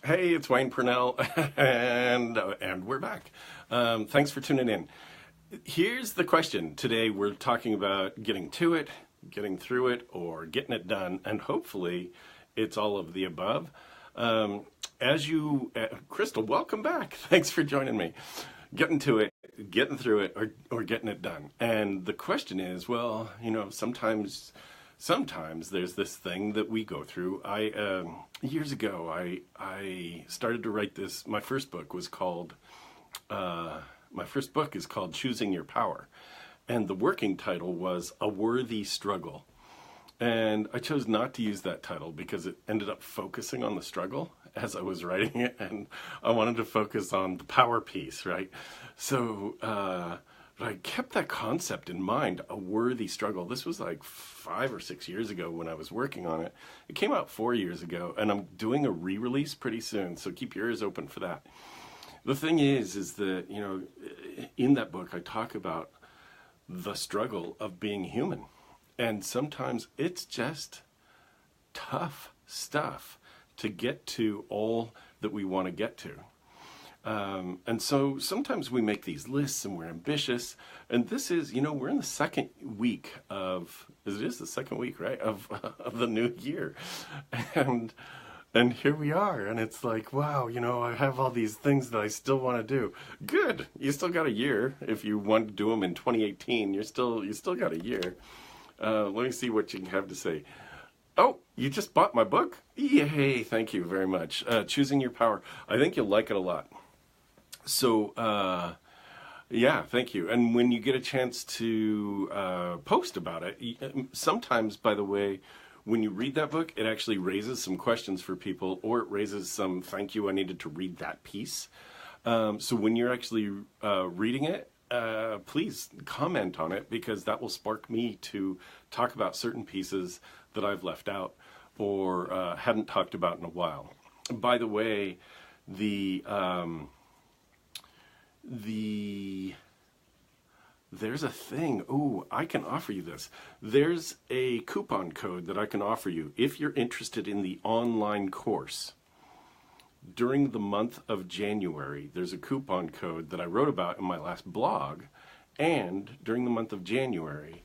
Hey, it's Wayne Purnell, and we're back. Thanks for tuning in. Here's the question. Today we're talking about getting to it, getting through it, or getting it done, and hopefully it's all of the above. Crystal, welcome back. Thanks for joining me. Getting to it, getting through it, or getting it done. And the question is, well, sometimes there's this thing that we go through. Years ago, I started to write this. My first book is called Choosing Your Power, and the working title was A Worthy Struggle. And I chose not to use that title because it ended up focusing on the struggle as I was writing it, and I wanted to focus on the power piece, right? But I kept that concept in mind, a worthy struggle. This was like 5 or 6 years ago when I was working on it. It came out 4 years ago, and I'm doing a re-release pretty soon, so keep your ears open for that. The thing is that, in that book, I talk about the struggle of being human. And sometimes it's just tough stuff to get to all that we want to get to. And so sometimes we make these lists and we're ambitious. And this is, we're in the second week it is the second week, right, of the new year. And here we are, and it's like, wow, I have all these things that I still want to do. Good, you still got a year. If you want to do them in 2018, you still got a year. Let me see what you have to say. Oh, you just bought my book? Yay, thank you very much. Choosing Your Power. I think you'll like it a lot. So, yeah, thank you. And when you get a chance to post about it, sometimes, by the way, when you read that book, it actually raises some questions for people, or it raises some thank you, I needed to read that piece. So when you're actually reading it, please comment on it, because that will spark me to talk about certain pieces that I've left out or hadn't talked about in a while. By the way, there's a thing. Ooh, I can offer you this. There's a coupon code that I can offer you if you're interested in the online course. During the month of January, there's a coupon code that I wrote about in my last blog, and during the month of January,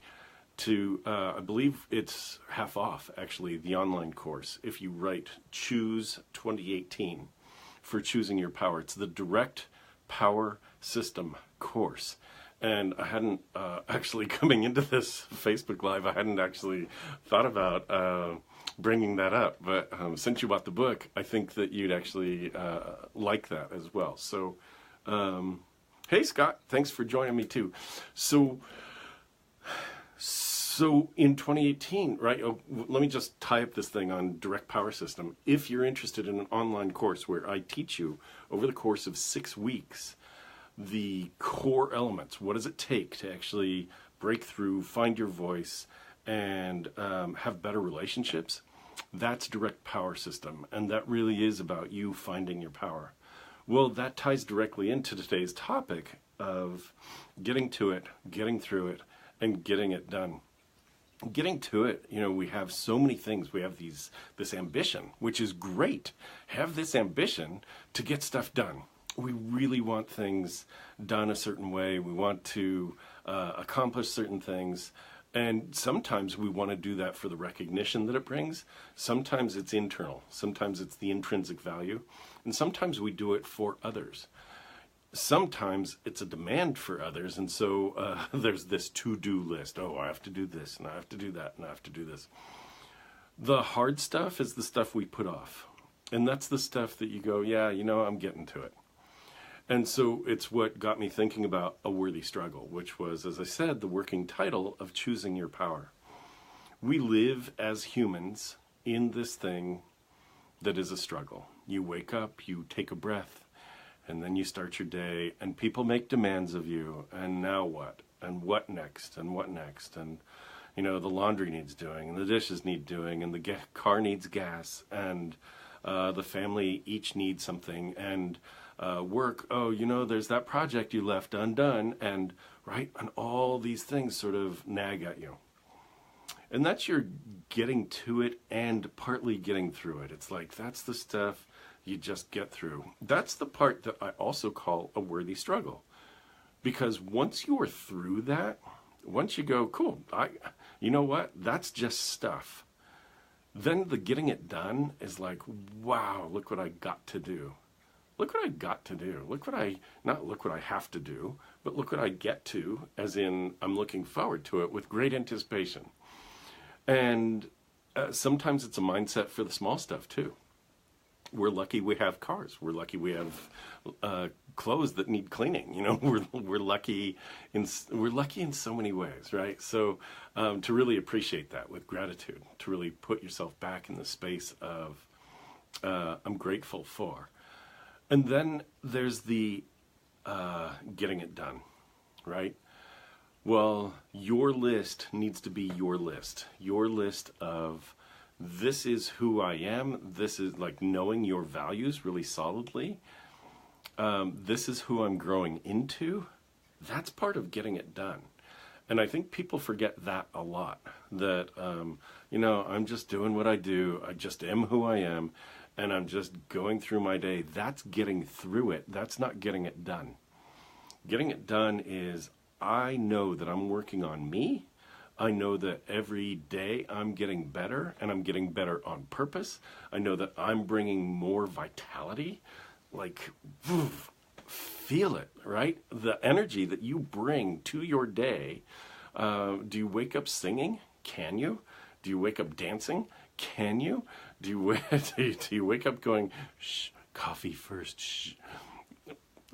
I believe it's half off, actually, the online course. If you write Choose 2018 for Choosing Your Power, it's the Direct Power System course. And I hadn't actually, coming into this Facebook Live, I hadn't actually thought about bringing that up. But since you bought the book, I think that you'd actually like that as well. So, hey, Scott, thanks for joining me too. So in 2018, right, let me just tie up this thing on Direct Power System. If you're interested in an online course where I teach you over the course of 6 weeks, the core elements, what does it take to actually break through, find your voice, and have better relationships? That's Direct Power System, and that really is about you finding your power. Well, that ties directly into today's topic of getting to it, getting through it, and getting it done. Getting to it, we have so many things. We have this ambition, which is great. Have this ambition to get stuff done. We really want things done a certain way. We want to accomplish certain things. And sometimes we want to do that for the recognition that it brings. Sometimes it's internal. Sometimes it's the intrinsic value. And sometimes we do it for others. Sometimes it's a demand for others. And so there's this to-do list. Oh, I have to do this, and I have to do that, and I have to do this. The hard stuff is the stuff we put off. And that's the stuff that you go, yeah, I'm getting to it. And so it's what got me thinking about A Worthy Struggle, which was, as I said, the working title of Choosing Your Power. We live as humans in this thing that is a struggle. You wake up, you take a breath, and then you start your day, and people make demands of you, and now what? And what next? And what next? And, the laundry needs doing, and the dishes need doing, and the car needs gas, and the family each needs something, and work, there's that project you left undone, and all these things sort of nag at you. And that's your getting to it and partly getting through it. It's like, that's the stuff you just get through. That's the part that I also call a worthy struggle. Because once you are through that, once you go, cool, you know what? That's just stuff. Then the getting it done is like, wow, look what I got to do. Look what I got to do. Not look what I have to do, but look what I get to, as in I'm looking forward to it with great anticipation. And sometimes it's a mindset for the small stuff too. We're lucky we have cars. We're lucky we have clothes that need cleaning. You know, we're lucky in so many ways, right? So to really appreciate that with gratitude, to really put yourself back in the space of I'm grateful for. And then there's the getting it done, right? Well, your list needs to be your list. Your list of this is who I am. This is like knowing your values really solidly. This is who I'm growing into. That's part of getting it done. And I think people forget that a lot. That, you know, I'm just doing what I do. I just am who I am. And I'm just going through my day. That's getting through it. That's not getting it done. Getting it done is I know that I'm working on me. I know that every day I'm getting better, and I'm getting better on purpose. I know that I'm bringing more vitality. Like, feel it, right? The energy that you bring to your day. Do you wake up singing? Can you? Do you wake up dancing? Can you? Do you wake up going, shh, coffee first, shh?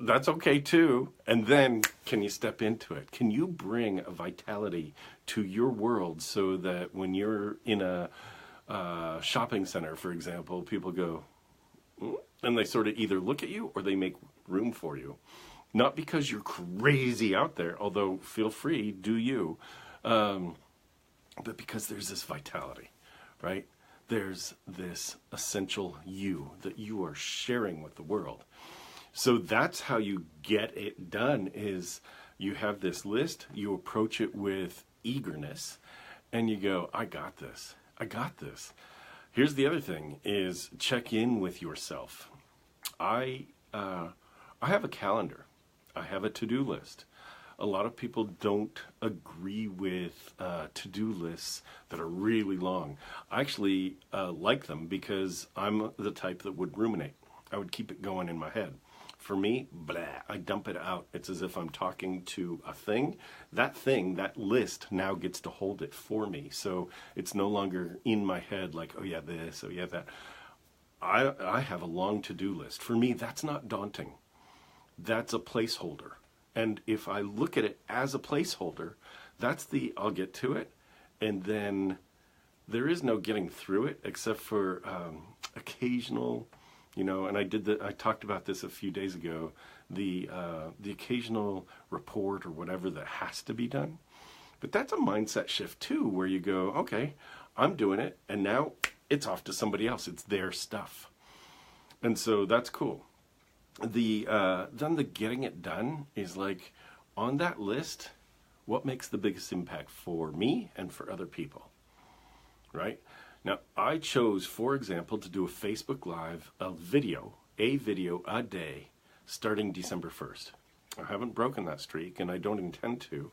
That's okay too. And then can you step into it? Can you bring a vitality to your world so that when you're in a shopping center, for example, people go, and they sort of either look at you or they make room for you. Not because you're crazy out there, although feel free, do you, but because there's this vitality, right? There's this essential you that you are sharing with the world. So that's how you get it done, is you have this list, you approach it with eagerness, and you go, I got this. I got this. Here's the other thing, is check in with yourself. I have a calendar. I have a to-do list. A lot of people don't agree with to-do lists that are really long. I actually like them because I'm the type that would ruminate. I would keep it going in my head. For me, blah, I dump it out. It's as if I'm talking to a thing. That thing, that list now gets to hold it for me. So it's no longer in my head like, oh yeah, this, oh yeah, that. I have a long to-do list. For me, that's not daunting. That's a placeholder. And if I look at it as a placeholder, that's I'll get to it. And then there is no getting through it except for occasional, you know, and I talked about this a few days ago, the occasional report or whatever that has to be done. But that's a mindset shift too, where you go, okay, I'm doing it, and now it's off to somebody else. It's their stuff. And so that's cool. Then the getting it done is like, on that list, what makes the biggest impact for me and for other people, right? Now, I chose, for example, to do a Facebook Live, a video a day, starting December 1st. I haven't broken that streak, and I don't intend to.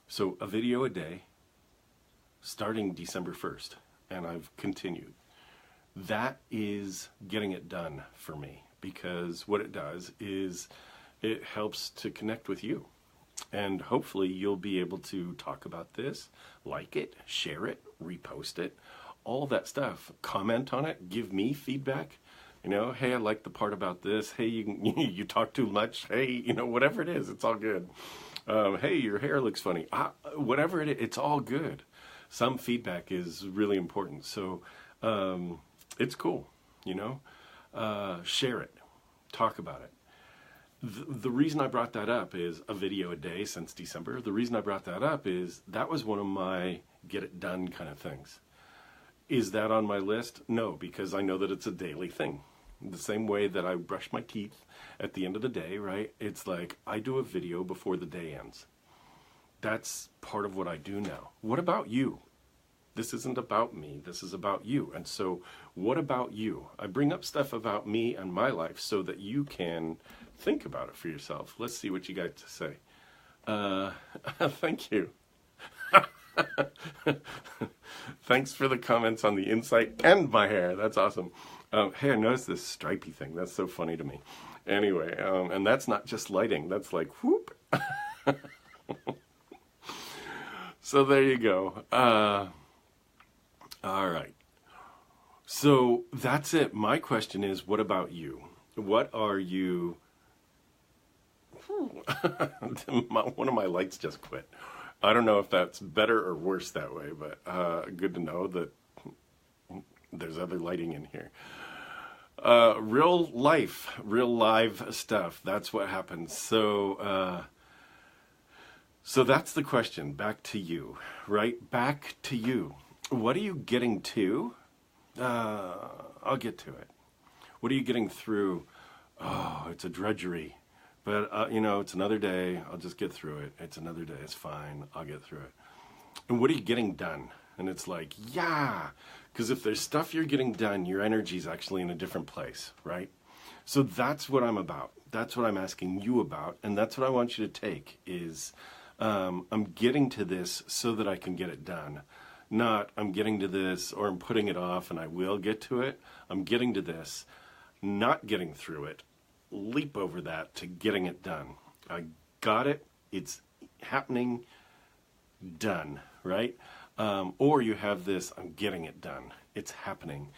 So a video a day, starting December 1st, and I've continued. That is getting it done for me, because what it does is it helps to connect with you. And hopefully you'll be able to talk about this, like it, share it, repost it, all that stuff. Comment on it, give me feedback. You know, hey, I like the part about this. Hey, you talk too much. Hey, you know, whatever it is, it's all good. Hey, your hair looks funny. Whatever it is, it's all good. Some feedback is really important. So it's cool, you know. Share it. Talk about it. The reason I brought that up is a video a day since December. The reason I brought that up is that was one of my get it done kind of things. Is that on my list? No, because I know that it's a daily thing. The same way that I brush my teeth at the end of the day, right? It's like I do a video before the day ends. That's part of what I do now. What about you? This isn't about me. This is about you. And so, what about you? I bring up stuff about me and my life so that you can think about it for yourself. Let's see what you got to say. Thank you. Thanks for the comments on the insight and my hair. That's awesome. Hey, I noticed this stripy thing. That's so funny to me. Anyway, and that's not just lighting. That's like, whoop. So there you go. All right. So that's it. My question is, what about you? What are you... One of my lights just quit. I don't know if that's better or worse that way, but good to know that there's other lighting in here. Real live stuff. That's what happens. So that's the question. Back to you, right? Back to you. What are you getting to? I'll get to it. What are you getting through? Oh, it's a drudgery. But, it's another day. I'll just get through it. It's another day. It's fine. I'll get through it. And what are you getting done? And it's like, yeah. Because if there's stuff you're getting done, your energy's actually in a different place, right? So that's what I'm about. That's what I'm asking you about. And that's what I want you to take is I'm getting to this so that I can get it done. Not I'm getting to this or I'm putting it off and I will get to it. I'm getting to this, not getting through it. Leap over that to getting it done. I got it. It's happening. Done. Right? Or you have this, I'm getting it done. It's happening.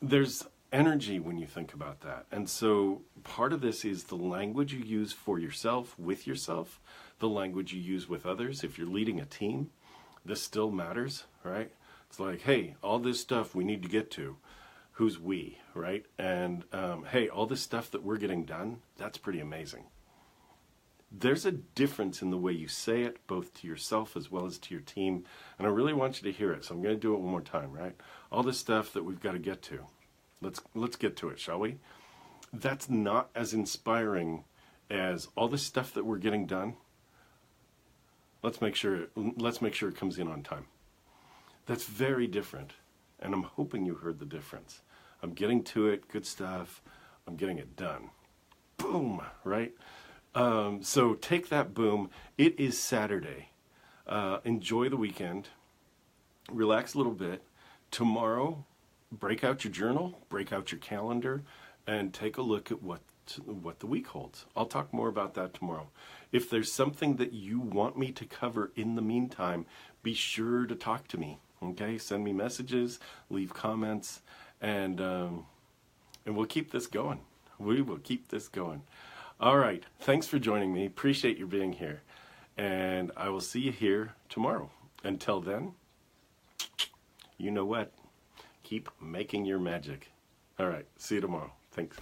There's energy when you think about that. And so part of this is the language you use for yourself, with yourself, the language you use with others. If you're leading a team, this still matters, right? It's like, hey, all this stuff we need to get to. Who's we, right? And hey, all this stuff that we're getting done, that's pretty amazing. There's a difference in the way you say it, both to yourself as well as to your team. And I really want you to hear it. So I'm going to do it one more time, right? All this stuff that we've got to get to. Let's get to it, shall we? That's not as inspiring as all this stuff that we're getting done. Let's make sure it comes in on time. That's very different. And I'm hoping you heard the difference. I'm getting to it, good stuff. I'm getting it done. Boom, right? So take that boom. It is Saturday. Enjoy the weekend. Relax a little bit. Tomorrow, break out your journal, break out your calendar, and take a look at what the week holds. I'll talk more about that tomorrow. If there's something that you want me to cover in the meantime, be sure to talk to me. Okay, send me messages, leave comments, and we'll keep this going. We will keep this going. All right, thanks for joining me. Appreciate you being here, and I will see you here tomorrow. Until then, you know what? Keep making your magic. All right, see you tomorrow. Thanks.